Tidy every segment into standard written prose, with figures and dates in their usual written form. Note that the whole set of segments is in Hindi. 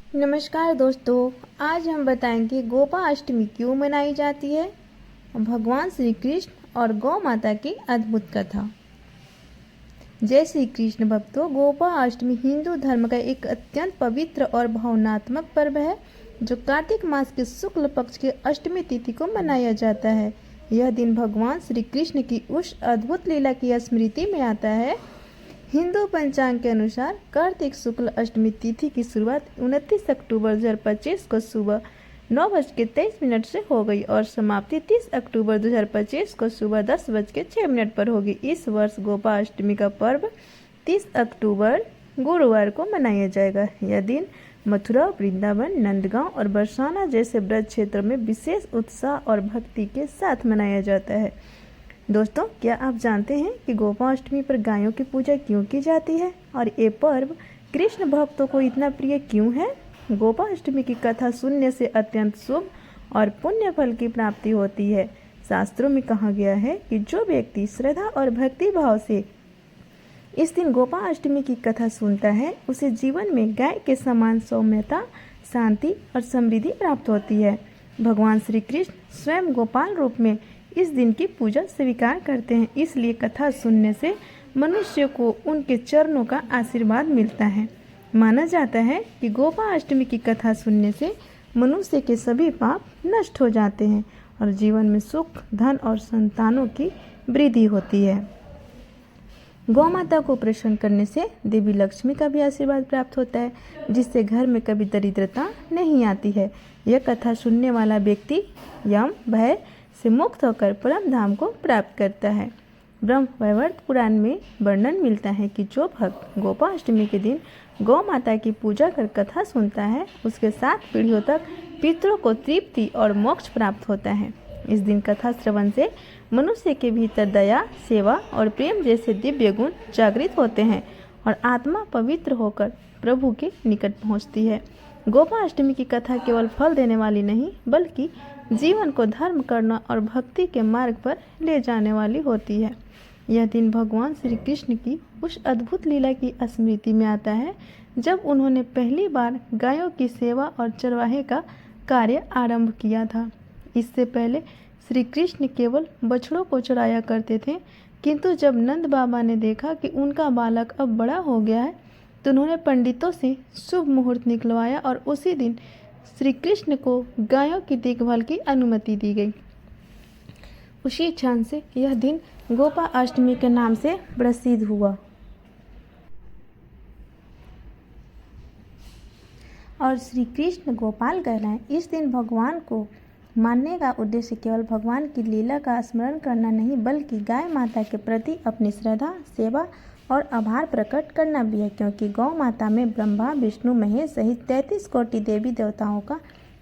नमस्कार दोस्तों, आज हम बताएंगे गोपाष्टमी क्यों मनाई जाती है। भगवान श्री कृष्ण और गौ माता की अद्भुत कथा। जय श्री कृष्ण भक्तों, गोपाष्टमी हिंदू धर्म का एक अत्यंत पवित्र और भावनात्मक पर्व है जो कार्तिक मास के शुक्ल पक्ष की अष्टमी तिथि को मनाया जाता है। यह दिन भगवान श्री कृष्ण की उस अद्भुत लीला की स्मृति में आता है। हिंदू पंचांग के अनुसार कार्तिक शुक्ल अष्टमी तिथि की शुरुआत 29 अक्टूबर 2025 को सुबह 9:23 से हो गई और समाप्ति 30 अक्टूबर 2025 को सुबह 10:06 पर होगी। इस वर्ष गोपाष्टमी का पर्व 30 अक्टूबर गुरुवार को मनाया जाएगा। यह दिन मथुरा, वृंदावन, नंदगांव और बरसाना जैसे ब्रज क्षेत्र में विशेष उत्साह और भक्ति के साथ मनाया जाता है। दोस्तों, क्या आप जानते हैं कि गोपाष्टमी पर गायों की पूजा क्यों की जाती है और ये पर्व कृष्ण भक्तों को इतना प्रिय क्यों है? गोपाष्टमी की कथा सुनने से अत्यंत शुभ और पुण्य फल की प्राप्ति होती है। शास्त्रों में कहा गया है कि जो व्यक्ति श्रद्धा और भक्ति भाव से इस दिन गोपाष्टमी की कथा सुनता है, उसे जीवन में गाय के समान सौम्यता, शांति और समृद्धि प्राप्त होती है। भगवान श्री कृष्ण स्वयं गोपाल रूप में इस दिन की पूजा स्वीकार करते हैं, इसलिए कथा सुनने से मनुष्य को उनके चरणों का आशीर्वाद मिलता है। माना जाता है कि गोपाष्टमी की कथा सुनने से मनुष्य के सभी पाप नष्ट हो जाते हैं और जीवन में सुख, धन और संतानों की वृद्धि होती है। गौ माता को प्रसन्न करने से देवी लक्ष्मी का भी आशीर्वाद प्राप्त होता है, जिससे घर में कभी दरिद्रता नहीं आती है। यह कथा सुनने वाला व्यक्ति यम भय से मुक्त होकर परम धाम को प्राप्त करता है। ब्रह्म वैवर्त पुराण में वर्णन मिलता है कि जो भक्त गोपाष्टमी के दिन गौ माता की पूजा कर कथा सुनता है, उसके 7 पीढ़ियों तक पितरों को तृप्ति और मोक्ष प्राप्त होता है। इस दिन कथा श्रवण से मनुष्य के भीतर दया, सेवा और प्रेम जैसे दिव्य गुण जागृत होते हैं और आत्मा पवित्र होकर प्रभु के निकट पहुंचती है। गोपाष्टमी की कथा केवल फल देने वाली नहीं, बल्कि जीवन को धर्म करना और भक्ति के मार्ग पर ले जाने वाली होती है। यह दिन भगवान श्री कृष्ण की उस अद्भुत लीला की स्मृति में आता है जब उन्होंने पहली बार गायों की सेवा और चरवाहे का कार्य आरंभ किया था। इससे पहले श्री कृष्ण केवल बछड़ों को चराया करते थे, किंतु जब नंद बाबा ने देखा कि उनका बालक अब बड़ा हो गया है, तो उन्होंने पंडितों से शुभ मुहूर्त निकलवाया और उसी दिन श्री कृष्ण को गायों की देखभाल की अनुमति दी गई। उसी क्षण से यह दिन गोपाष्टमी के नाम से प्रसिद्ध हुआ और श्री कृष्ण गोपाल कहलाए। इस दिन भगवान को मानने का उद्देश्य केवल भगवान की लीला का स्मरण करना नहीं, बल्कि गाय माता के प्रति अपनी श्रद्धा, सेवा और आभार प्रकट करना भी है, क्योंकि गौ माता में ब्रह्मा, विष्णु, महेश सहित 33 कोटि देवी देवताओं का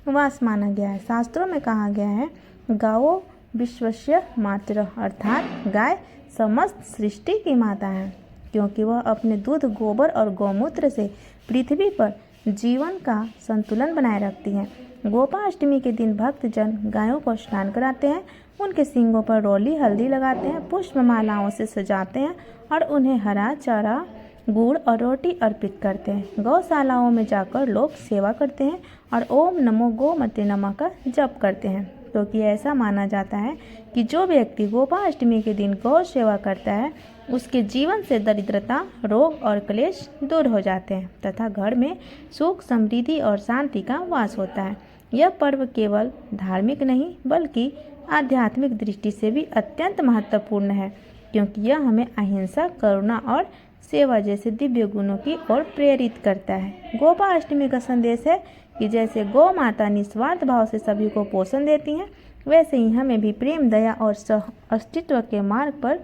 वास माना गया है। शास्त्रों में कहा गया है, गावो विश्वस्य मातृ, अर्थात गाय समस्त सृष्टि की माता है, क्योंकि वह अपने दूध, गोबर और गौमूत्र से पृथ्वी पर जीवन का संतुलन बनाए रखती है। गोपाष्टमी के दिन भक्तजन गायों को स्नान कराते हैं, उनके सींगों पर रोली हल्दी लगाते हैं, पुष्प मालाओं से सजाते हैं और उन्हें हरा चारा, गुड़ और रोटी अर्पित करते हैं। गौशालाओं में जाकर लोग सेवा करते हैं और ओम नमो गोमते नमः का जप करते हैं, क्योंकि ऐसा माना जाता है कि जो व्यक्ति गोपाष्टमी के दिन गौ सेवा करता है, उसके जीवन से दरिद्रता, रोग और क्लेश दूर हो जाते हैं तथा घर में सुख, समृद्धि और शांति का वास होता है। यह पर्व केवल धार्मिक नहीं, बल्कि आध्यात्मिक दृष्टि से भी अत्यंत महत्वपूर्ण है, क्योंकि यह हमें अहिंसा, करुणा और सेवा जैसे दिव्य गुणों की ओर प्रेरित करता है। गोपाष्टमी का संदेश है कि जैसे गौ माता निस्वार्थ भाव से सभी को पोषण देती हैं, वैसे ही हमें भी प्रेम, दया और सह अस्तित्व के मार्ग पर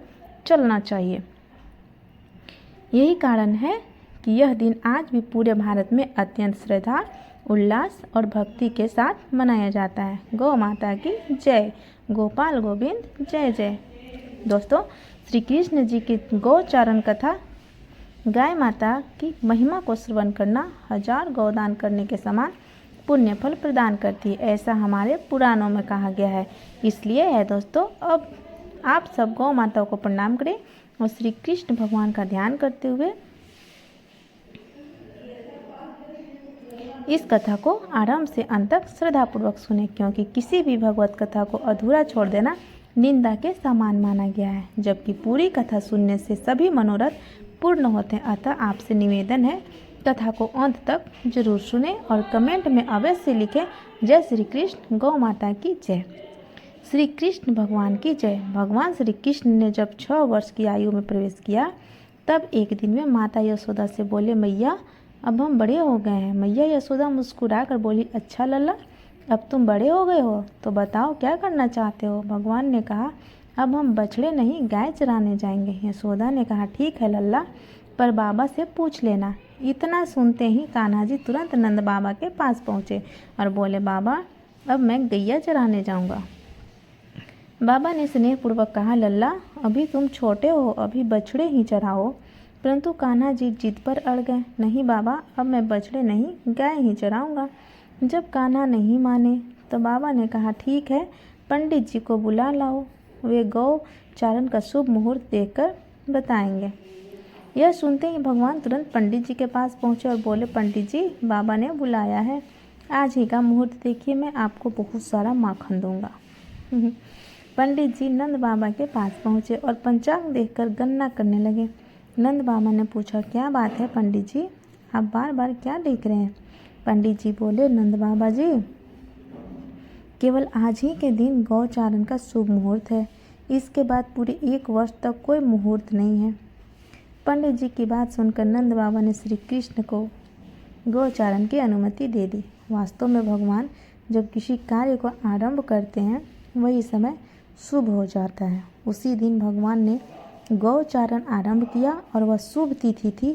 चलना चाहिए। यही कारण है कि यह दिन आज भी पूरे भारत में अत्यंत श्रद्धा, उल्लास और भक्ति के साथ मनाया जाता है। गौ माता की जय। गोपाल गोविंद जय जय। दोस्तों, श्री कृष्ण जी की गौचारण कथा गाय माता की महिमा को श्रवण करना 1000 गौदान करने के समान पुण्य फल प्रदान करती है, ऐसा हमारे पुराणों में कहा गया है। इसलिए है दोस्तों, अब आप सब गौ माता को प्रणाम करें और श्री कृष्ण भगवान का ध्यान करते हुए इस कथा को आरंभ से अंत तक श्रद्धापूर्वक सुने, क्योंकि किसी भी भगवत कथा को अधूरा छोड़ देना निंदा के समान माना गया है, जबकि पूरी कथा सुनने से सभी मनोरथ पूर्ण होते हैं। अतः आपसे निवेदन है, कथा को अंत तक जरूर सुने और कमेंट में अवश्य लिखें, जय श्री कृष्ण, गौ माता की जय। श्री कृष्ण भगवान की जय। भगवान श्री कृष्ण ने जब 6 वर्ष की आयु में प्रवेश किया, तब एक दिन में माता यशोदा से बोले, मैया अब हम बड़े हो गए हैं। मैया यशोदा मुस्कुरा कर बोली, अच्छा लल्ला, अब तुम बड़े हो गए हो तो बताओ क्या करना चाहते हो। भगवान ने कहा, अब हम बछड़े नहीं गाय चराने जाएंगे। यशोदा ने कहा, ठीक है लल्ला, पर बाबा से पूछ लेना। इतना सुनते ही कान्हा जी तुरंत नंद बाबा के पास पहुँचे और बोले, बाबा अब मैं गैया चराने जाऊँगा। बाबा ने स्नेहपूर्वक कहा, लल्ला अभी तुम छोटे हो, अभी बछड़े ही चराओ। परंतु कान्हा जी जिद पर अड़ गए, नहीं बाबा, अब मैं बछड़े नहीं गाय ही चराऊँगा। जब कान्हा नहीं माने तो बाबा ने कहा, ठीक है, पंडित जी को बुला लाओ, वे गौ चारण का शुभ मुहूर्त देखकर बताएंगे। यह सुनते ही भगवान तुरंत पंडित जी के पास पहुँचे और बोले, पंडित जी बाबा ने बुलाया है, आज ही का मुहूर्त देखिए, मैं आपको बहुत सारा माखन दूंगा। पंडित जी नंद बाबा के पास पहुँचे और पंचांग देखकर गणना करने लगे। नंद बाबा ने पूछा, क्या बात है पंडित जी, आप बार बार क्या देख रहे हैं। पंडित जी बोले, नंद बाबा जी, केवल आज ही के दिन गौचारण का शुभ मुहूर्त है, इसके बाद पूरे 1 वर्ष तक कोई मुहूर्त नहीं है। पंडित जी की बात सुनकर नंद बाबा ने श्री कृष्ण को गौचारण की अनुमति दे दी। वास्तव में भगवान जब किसी कार्य को आरंभ करते हैं, वही समय शुभ हो जाता है। उसी दिन भगवान ने गौचारण आरंभ किया और वह शुभ तिथि थी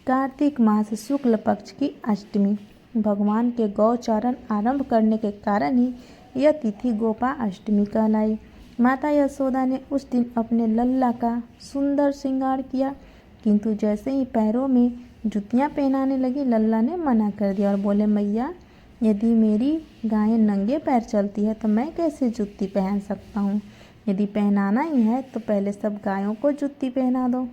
कार्तिक मास शुक्ल पक्ष की अष्टमी। भगवान के गौचारण आरंभ करने के कारण ही यह तिथि गोपा अष्टमी कहलाई। माता यशोदा ने उस दिन अपने लल्ला का सुंदर श्रृंगार किया, किंतु जैसे ही पैरों में जूतियां पहनाने लगी, लल्ला ने मना कर दिया और बोले, मैया यदि मेरी गायें नंगे पैर चलती है तो मैं कैसे जूती पहन सकता हूँ। यदि पहनाना ही है तो पहले सब गायों को जूती पहना दो।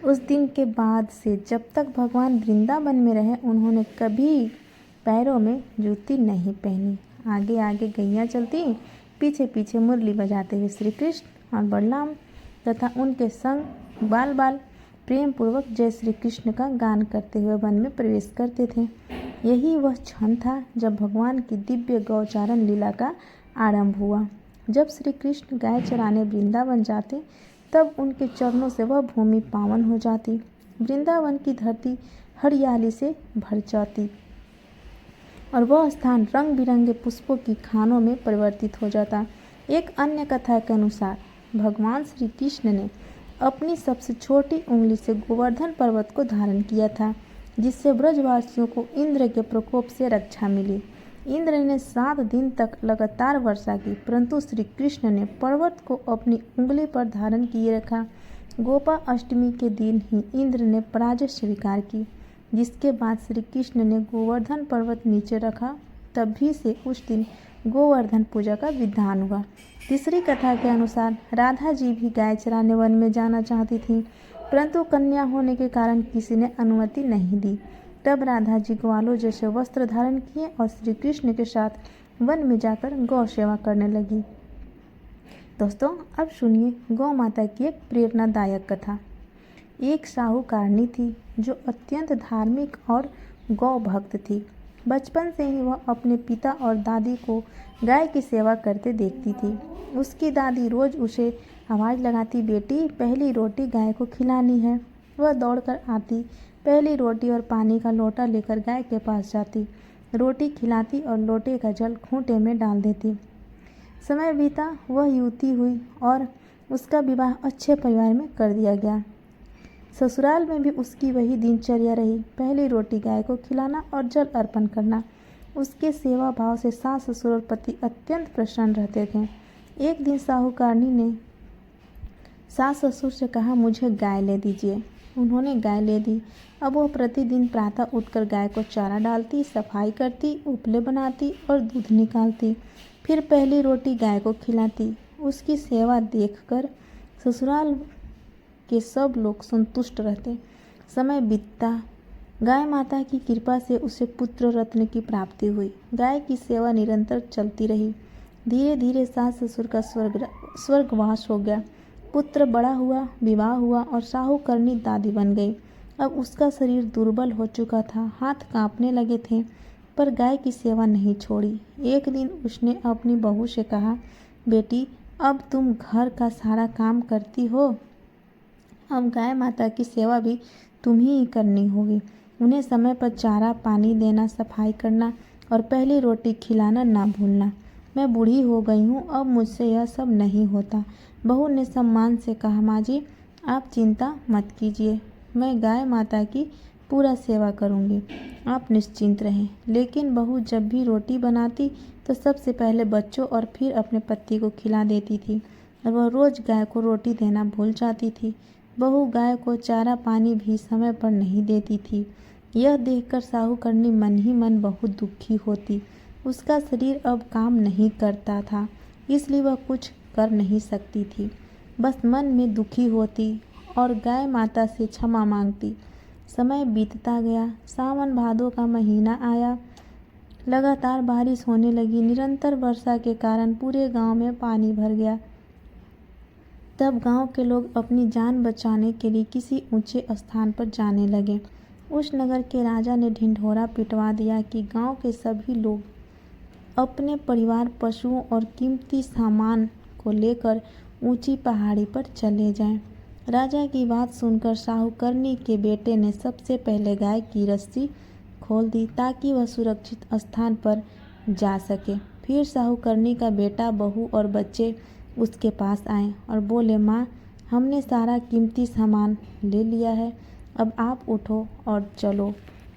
उस दिन के बाद से जब तक भगवान वृंदावन में रहे, उन्होंने कभी पैरों में जूती नहीं पहनी। आगे आगे गैया चलती, पीछे पीछे मुरली बजाते हुए श्री कृष्ण और बलराम तथा उनके संग बाल बाल प्रेम पूर्वक जय श्री कृष्ण का गान करते हुए वन में प्रवेश करते थे। यही वह क्षण था जब भगवान की दिव्य गौचारण लीला का आरंभ हुआ। जब श्री कृष्ण गाय चराने वृंदावन जाते, तब उनके चरणों से वह भूमि पावन हो जाती, वृंदावन की धरती हरियाली से भर जाती और वह स्थान रंग बिरंगे पुष्पों की खानों में परिवर्तित हो जाता। एक अन्य कथा के अनुसार भगवान श्री कृष्ण ने अपनी सबसे छोटी उंगली से गोवर्धन पर्वत को धारण किया था, जिससे ब्रजवासियों को इंद्र के प्रकोप से रक्षा मिली। इंद्र ने 7 दिन तक लगातार वर्षा की, परंतु श्री कृष्ण ने पर्वत को अपनी उंगली पर धारण किए रखा। गोपा अष्टमी के दिन ही इंद्र ने पराजय स्वीकार की, जिसके बाद श्री कृष्ण ने गोवर्धन पर्वत नीचे रखा। तभी से उस दिन गोवर्धन पूजा का विधान हुआ। तीसरी कथा के अनुसार राधा जी भी गाय चराने वन में जाना चाहती थी, परंतु कन्या होने के कारण किसी ने अनुमति नहीं दी। तब राधा जी ग्वालों जैसे वस्त्र धारण किए और श्री कृष्ण के साथ वन में जाकर गौ सेवा करने लगी। दोस्तों, अब सुनिए गौ माता की एक प्रेरणादायक कथा। एक साहूकारनी थी जो अत्यंत धार्मिक और गौ भक्त थी। बचपन से ही वह अपने पिता और दादी को गाय की सेवा करते देखती थी। उसकी दादी रोज उसे आवाज़ लगाती, बेटी पहली रोटी गाय को खिलानी है। वह दौड़कर आती, पहली रोटी और पानी का लोटा लेकर गाय के पास जाती, रोटी खिलाती और लोटे का जल खूंटे में डाल देती। समय बीता, वह युवती हुई और उसका विवाह अच्छे परिवार में कर दिया गया। ससुराल में भी उसकी वही दिनचर्या रही, पहली रोटी गाय को खिलाना और जल अर्पण करना। उसके सेवा भाव से सास ससुर और पति अत्यंत प्रसन्न रहते थे। एक दिन साहूकारनी ने सास ससुर से कहा, मुझे गाय ले दीजिए। उन्होंने गाय ले दी। अब वह प्रतिदिन प्रातः उठकर गाय को चारा डालती, सफाई करती, उपले बनाती और दूध निकालती, फिर पहली रोटी गाय को खिलाती। उसकी सेवा देखकर ससुराल के सब लोग संतुष्ट रहते। समय बीतता, गाय माता की कृपा से उसे पुत्र रत्न की प्राप्ति हुई। गाय की सेवा निरंतर चलती रही। धीरे धीरे सास ससुर का स्वर्गवास हो गया। पुत्र बड़ा हुआ, विवाह हुआ और साहूकरनी दादी बन गई। अब उसका शरीर दुर्बल हो चुका था, हाथ कांपने लगे थे, पर गाय की सेवा नहीं छोड़ी। एक दिन उसने अपनी बहू से कहा, बेटी, अब तुम घर का सारा काम करती हो, अब गाय माता की सेवा भी तुम्ही ही करनी होगी। उन्हें समय पर चारा पानी देना, सफाई करना और पहली रोटी खिलाना ना भूलना। मैं बूढ़ी हो गई हूँ, अब मुझसे यह सब नहीं होता। बहू ने सम्मान से कहा, माँ जी, आप चिंता मत कीजिए, मैं गाय माता की पूरा सेवा करूँगी, आप निश्चिंत रहें। लेकिन बहू जब भी रोटी बनाती तो सबसे पहले बच्चों और फिर अपने पति को खिला देती थी और वह रोज़ गाय को रोटी देना भूल जाती थी। बहू गाय को चारा पानी भी समय पर नहीं देती थी। यह देखकर साहूकरनी मन ही मन बहुत दुखी होती। उसका शरीर अब काम नहीं करता था, इसलिए वह कुछ कर नहीं सकती थी। बस मन में दुखी होती और गाय माता से क्षमा मांगती। समय बीतता गया। सावन भादों का महीना आया। लगातार बारिश होने लगी। निरंतर वर्षा के कारण पूरे गांव में पानी भर गया। तब गांव के लोग अपनी जान बचाने के लिए किसी ऊंचे स्थान पर जाने लगे। उस नगर के राजा ने ढिंढोरा पिटवा दिया कि गांव के सभी लोग अपने परिवार, पशुओं और कीमती सामान को लेकर ऊंची पहाड़ी पर चले जाएं। राजा की बात सुनकर साहूकरनी के बेटे ने सबसे पहले गाय की रस्सी खोल दी ताकि वह सुरक्षित स्थान पर जा सके। फिर साहूकरनी का बेटा, बहू और बच्चे उसके पास आए और बोले, माँ, हमने सारा कीमती सामान ले लिया है, अब आप उठो और चलो,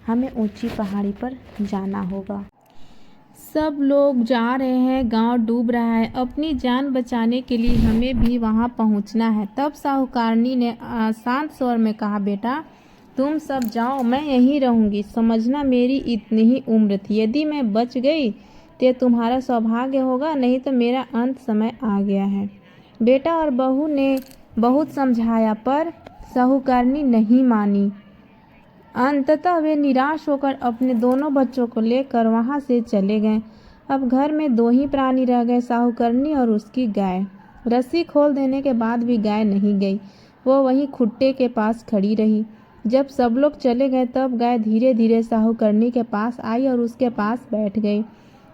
हमें ऊंची पहाड़ी पर जाना होगा। सब लोग जा रहे हैं, गांव डूब रहा है, अपनी जान बचाने के लिए हमें भी वहां पहुंचना है। तब साहूकारनी ने शांत स्वर में कहा, बेटा, तुम सब जाओ, मैं यहीं रहूंगी। समझना, मेरी इतनी ही उम्र थी, यदि मैं बच गई तो तुम्हारा सौभाग्य होगा, नहीं तो मेरा अंत समय आ गया है। बेटा और बहू ने बहुत समझाया पर साहूकारनी नहीं मानी। अंततः वे निराश होकर अपने दोनों बच्चों को लेकर वहां से चले गए। अब घर में दो ही प्राणी रह गए, साहूकरनी और उसकी गाय। रस्सी खोल देने के बाद भी गाय नहीं गई, वो वहीं खुट्टे के पास खड़ी रही। जब सब लोग चले गए तब गाय धीरे धीरे साहूकरनी के पास आई और उसके पास बैठ गई।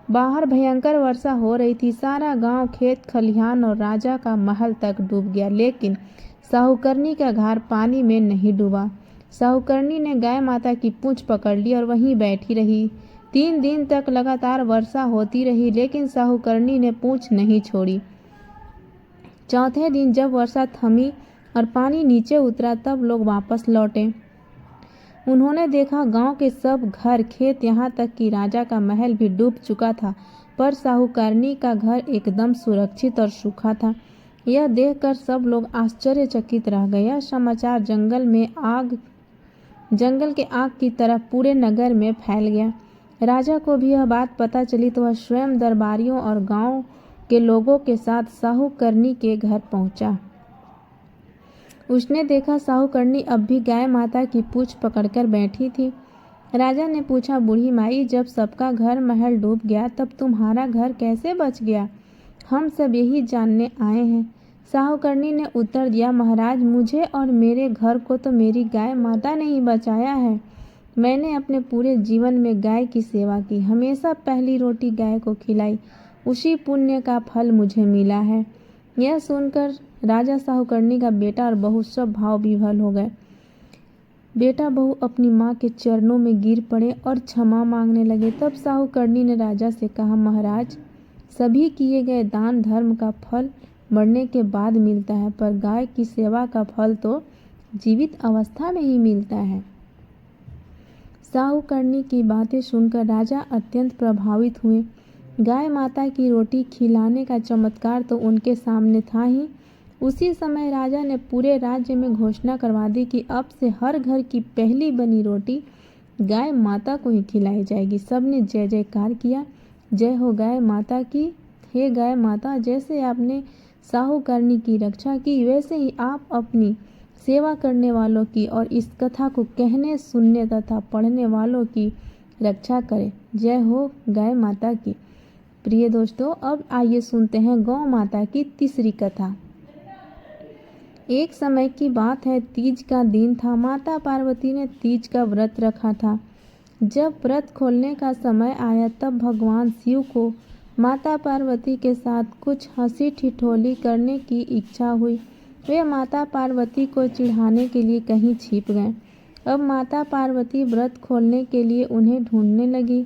बाहर भयंकर वर्षा हो रही थी। सारा गांव, खेत खलिहान और राजा का महल तक डूब गया, लेकिन साहूकरनी का घर पानी में नहीं डूबा। साहूकरनी ने गाय माता की पूंछ पकड़ ली और वहीं बैठी रही। 3 दिन तक लगातार वर्षा होती रही, लेकिन साहूकरनी ने पूंछ नहीं छोड़ी। चौथे दिन जब वर्षा थमी और पानी नीचे उतरा तब लोग वापस लौटे। उन्होंने देखा गांव के सब घर, खेत, यहाँ तक कि राजा का महल भी डूब चुका था, पर साहूकरनी का घर एकदम सुरक्षित और सूखा था। यह देखकर सब लोग आश्चर्यचकित रह गए। यह समाचार जंगल के आग की तरह पूरे नगर में फैल गया। राजा को भी यह बात पता चली तो वह स्वयं दरबारियों और गांव के लोगों के साथ साहूकरनी के घर पहुंचा। उसने देखा साहूकरनी अब भी गाय माता की पूंछ पकड़कर बैठी थी। राजा ने पूछा, बूढ़ी माई, जब सबका घर महल डूब गया तब तुम्हारा घर कैसे बच गया? हम सब यही जानने आए हैं। साहूकरनी ने उत्तर दिया, महाराज, मुझे और मेरे घर को तो मेरी गाय माता ने ही बचाया है। मैंने अपने पूरे जीवन में गाय की सेवा की, हमेशा पहली रोटी गाय को खिलाई, उसी पुण्य का फल मुझे मिला है। यह सुनकर राजा, साहूकरनी का बेटा और बहू सब भाव विह्वल हो गए। बेटा बहू अपनी माँ के चरणों में गिर पड़े और क्षमा मांगने लगे। तब साहूकरनी ने राजा से कहा, महाराज, सभी किए गए दान धर्म का फल मरने के बाद मिलता है, पर गाय की सेवा का फल तो जीवित अवस्था में ही मिलता है। साहूकरनी की बातें सुनकर राजा अत्यंत प्रभावित हुए। गाय माता की रोटी खिलाने का चमत्कार तो उनके सामने था ही। उसी समय राजा ने पूरे राज्य में घोषणा करवा दी कि अब से हर घर की पहली बनी रोटी गाय माता को ही खिलाई जाएगी। सबने जय जयकार किया, जय हो गाय माता की। हे गाय माता, जैसे आपने साहूकरनी की रक्षा की, वैसे ही आप अपनी सेवा करने वालों की और इस कथा को कहने, सुनने तथा पढ़ने वालों की रक्षा करे। जय हो गाय माता की। प्रिय दोस्तों, अब आइए सुनते हैं गौ माता की तीसरी कथा। एक समय की बात है, तीज का दिन था। माता पार्वती ने तीज का व्रत रखा था। जब व्रत खोलने का समय आया तब भगवान शिव को माता पार्वती के साथ कुछ हंसी ठिठोली करने की इच्छा हुई। वे माता पार्वती को चिढ़ाने के लिए कहीं छिप गए। अब माता पार्वती व्रत खोलने के लिए उन्हें ढूंढने लगी।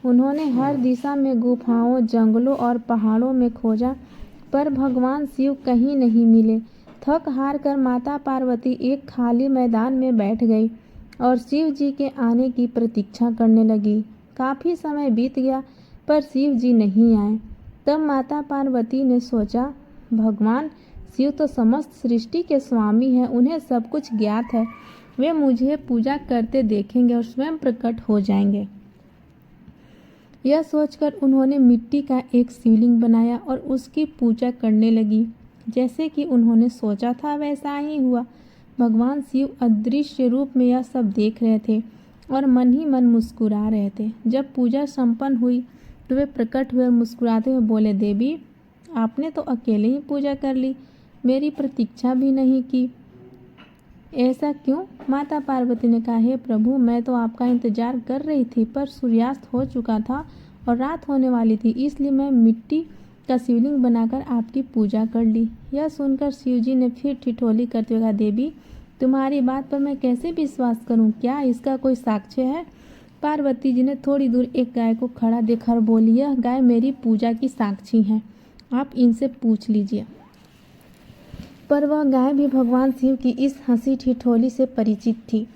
उन्होंने हर दिशा में गुफाओं, जंगलों और पहाड़ों में खोजा, पर भगवान शिव कहीं नहीं मिले। थक हार कर माता पार्वती एक खाली मैदान में बैठ गई और शिव जी के आने की प्रतीक्षा करने लगी। काफ़ी समय बीत गया पर शिव जी नहीं आए। तब माता पार्वती ने सोचा, भगवान शिव तो समस्त सृष्टि के स्वामी हैं, उन्हें सब कुछ ज्ञात है। वे मुझे पूजा करते देखेंगे और स्वयं प्रकट हो जाएंगे। यह सोचकर उन्होंने मिट्टी का एक शिवलिंग बनाया और उसकी पूजा करने लगी। जैसे कि उन्होंने सोचा था वैसा ही हुआ। भगवान शिव अदृश्य रूप में यह सब देख रहे थे और मन ही मन मुस्कुरा रहे थे। जब पूजा संपन्न हुई तो वे प्रकट हुए और मुस्कुराते हुए बोले, देवी आपने तो अकेले ही पूजा कर ली, मेरी प्रतीक्षा भी नहीं की। ऐसा क्यों? माता पार्वती ने कहा, हे प्रभु, मैं तो आपका इंतजार कर रही थी, पर सूर्यास्त हो चुका था और रात होने वाली थी, इसलिए मैं मिट्टी का शिवलिंग बनाकर आपकी पूजा कर ली। यह सुनकर शिवजी ने फिर ठिठोली करते हुए कहा, देवी तुम्हारी बात पर मैं कैसे विश्वास करूं? क्या इसका कोई साक्ष्य है? पार्वती जी ने थोड़ी दूर एक गाय को खड़ा देखकर बोली, यह गाय मेरी पूजा की साक्षी है, आप इनसे पूछ लीजिए। पर वह गाय भी भगवान शिव की इस हंसी ठिठोली से परिचित थी,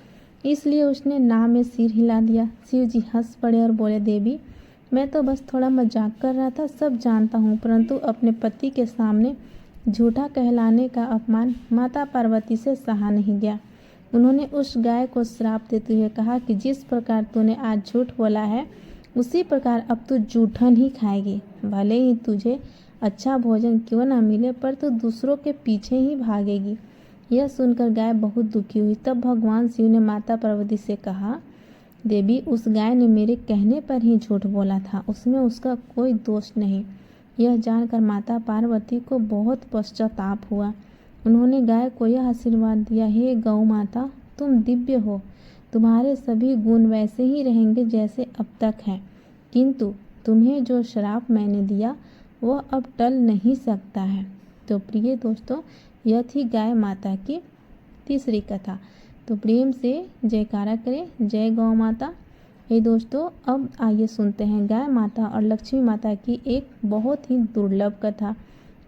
इसलिए उसने ना में सिर हिला दिया। शिव जी हंस पड़े और बोले, देवी मैं तो बस थोड़ा मजाक कर रहा था, सब जानता हूँ, परंतु अपने पति के सामने झूठा कहलाने का अपमान माता पार्वती से सहा नहीं गया। उन्होंने उस गाय को श्राप देते हुए कहा कि जिस प्रकार तूने आज झूठ बोला है उसी प्रकार अब तू जूठन ही खाएगी। भले ही तुझे अच्छा भोजन क्यों ना मिले, पर तू दूसरों के पीछे ही भागेगी। यह सुनकर गाय बहुत दुखी हुई। तब भगवान शिव ने माता पार्वती से कहा, देवी उस गाय ने मेरे कहने पर ही झूठ बोला था, उसमें उसका कोई दोष नहीं। यह जानकर माता पार्वती को बहुत पश्चाताप हुआ। उन्होंने गाय को यह आशीर्वाद दिया, हे गौ माता तुम दिव्य हो, तुम्हारे सभी गुण वैसे ही रहेंगे जैसे अब तक हैं, किंतु तुम्हें जो श्राप मैंने दिया वह अब टल नहीं सकता है। तो प्रिय दोस्तों, यह थी गाय माता की तीसरी कथा। तो प्रेम से जयकारा करें, जय गौ माता। हे दोस्तों, अब आइए सुनते हैं गाय माता और लक्ष्मी माता की एक बहुत ही दुर्लभ कथा।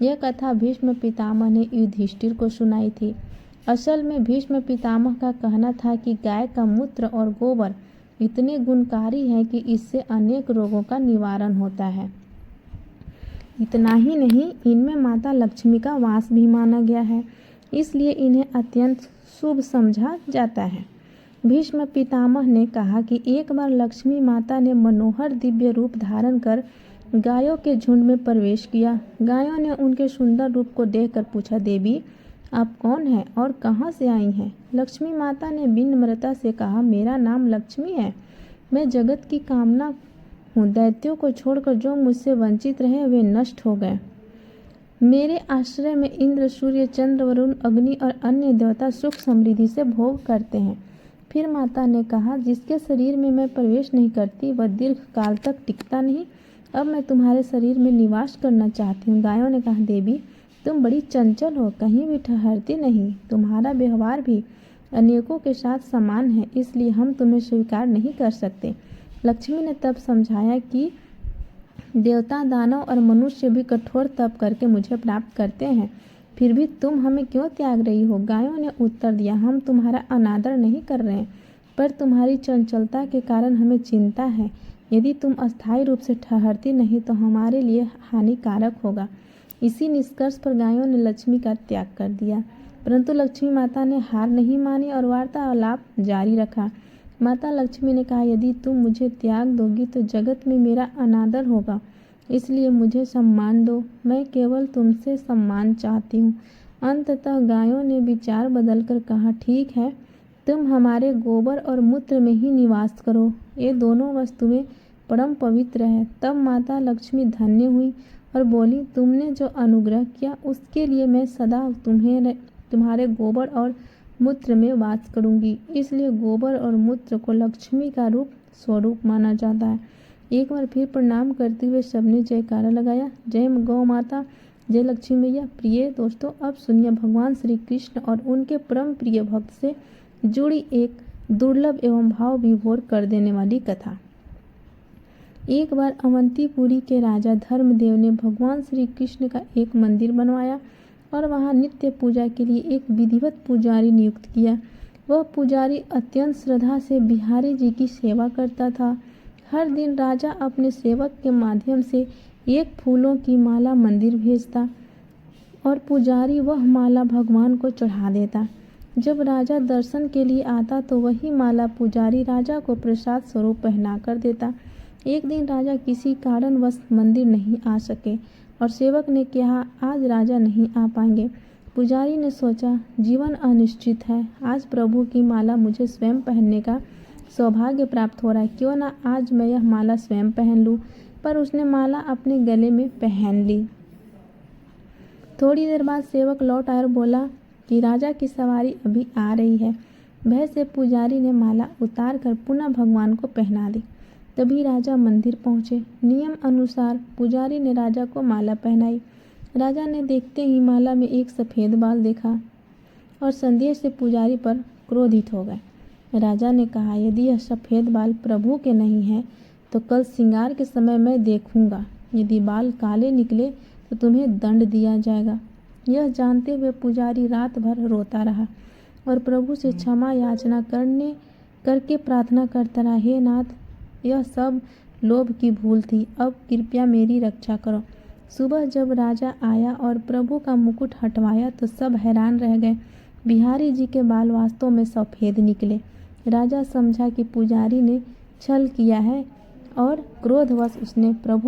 यह कथा भीष्म पितामह ने युधिष्ठिर को सुनाई थी। असल में भीष्म पितामह का कहना था कि गाय का मूत्र और गोबर इतने गुणकारी है कि इससे अनेक रोगों का निवारण होता है। इतना ही नहीं, इनमें माता लक्ष्मी का वास भी माना गया है, इसलिए इन्हें अत्यंत शुभ समझा जाता है। भीष्म पितामह ने कहा कि एक बार लक्ष्मी माता ने मनोहर दिव्य रूप धारण कर गायों के झुंड में प्रवेश किया। गायों ने उनके सुंदर रूप को देखकर पूछा, देवी आप कौन हैं और कहाँ से आई हैं? लक्ष्मी माता ने विनम्रता से कहा, मेरा नाम लक्ष्मी है, मैं जगत की कामना हूँ। दैत्यों को छोड़कर जो मुझसे वंचित रहे वे नष्ट हो गए। मेरे आश्रय में इंद्र, सूर्य, चंद्र, वरुण, अग्नि और अन्य देवता सुख समृद्धि से भोग करते हैं। फिर माता ने कहा, जिसके शरीर में मैं प्रवेश नहीं करती वह दीर्घ काल तक टिकता नहीं। अब मैं तुम्हारे शरीर में निवास करना चाहती हूँ। गायों ने कहा, देवी तुम बड़ी चंचल हो, कहीं भी ठहरती नहीं, तुम्हारा व्यवहार भी अनेकों के साथ समान है, इसलिए हम तुम्हें स्वीकार नहीं कर सकते। लक्ष्मी ने तब समझाया कि देवता, दानव और मनुष्य भी कठोर तप करके मुझे प्राप्त करते हैं, फिर भी तुम हमें क्यों त्याग रही हो? गायों ने उत्तर दिया, हम तुम्हारा अनादर नहीं कर रहे हैं, पर तुम्हारी चंचलता के कारण हमें चिंता है। यदि तुम अस्थायी रूप से ठहरती नहीं तो हमारे लिए हानिकारक होगा। इसी निष्कर्ष पर गायों ने लक्ष्मी का त्याग कर दिया, परंतु लक्ष्मी माता ने हार नहीं मानी और वार्तालाप जारी रखा। माता लक्ष्मी ने कहा, यदि तुम मुझे त्याग दोगी तो जगत में मेरा अनादर होगा, इसलिए मुझे सम्मान दो। मैं केवल तुमसे सम्मान चाहती हूँ। अंततः गायों ने विचार बदलकर कहा, ठीक है, तुम हमारे गोबर और मूत्र में ही निवास करो, ये दोनों वस्तुएं परम पवित्र है। तब माता लक्ष्मी धन्य हुई और बोली, तुमने जो अनुग्रह किया उसके लिए मैं सदा तुम्हारे गोबर और मूत्र में वास करूंगी। इसलिए गोबर और मूत्र को लक्ष्मी का स्वरूप माना जाता है। एक बार फिर प्रणाम करते हुए सबने जयकारा लगाया, जय गौ माता, जय लक्ष्मी मैया। प्रिय दोस्तों, अब सुनिए भगवान श्री कृष्ण और उनके परम प्रिय भक्त से जुड़ी एक दुर्लभ एवं भाव विभोर कर देने वाली कथा। एक बार अवंतीपुरी के राजा धर्मदेव ने भगवान श्री कृष्ण का एक मंदिर बनवाया और वहां नित्य पूजा के लिए एक विधिवत पुजारी नियुक्त किया। वह पुजारी अत्यंत श्रद्धा से बिहारी जी की सेवा करता था। हर दिन राजा अपने सेवक के माध्यम से एक फूलों की माला मंदिर भेजता और पुजारी वह माला भगवान को चढ़ा देता। जब राजा दर्शन के लिए आता तो वही माला पुजारी राजा को प्रसाद स्वरूप पहना कर देता। एक दिन राजा किसी कारणवश मंदिर नहीं आ सके और सेवक ने कहा, आज राजा नहीं आ पाएंगे। पुजारी ने सोचा, जीवन अनिश्चित है, आज प्रभु की माला मुझे स्वयं पहनने का सौभाग्य प्राप्त हो रहा है, क्यों ना आज मैं यह माला स्वयं पहन लूं। पर उसने माला अपने गले में पहन ली। थोड़ी देर बाद सेवक लौट आया और बोला कि राजा की सवारी अभी आ रही है। भय से पुजारी ने माला उतार कर पुनः भगवान को पहना दी। तभी राजा मंदिर पहुंचे। नियम अनुसार पुजारी ने राजा को माला पहनाई। राजा ने देखते ही माला में एक सफ़ेद बाल देखा और संदेह से पुजारी पर क्रोधित हो गए। राजा ने कहा, यदि यह सफ़ेद बाल प्रभु के नहीं हैं तो कल श्रृंगार के समय मैं देखूंगा। यदि बाल काले निकले तो तुम्हें दंड दिया जाएगा। यह जानते हुए पुजारी रात भर रोता रहा और प्रभु से क्षमा याचना करके प्रार्थना करता रहा, हे नाथ, यह सब लोभ की भूल थी, अब कृपया मेरी रक्षा करो। सुबह जब राजा आया और प्रभु का मुकुट हटवाया तो सब हैरान रह गए। बिहारी जी के बाल वास्तव में सफ़ेद निकले। राजा समझा कि पुजारी ने छल किया है और क्रोधवश उसने प्रभु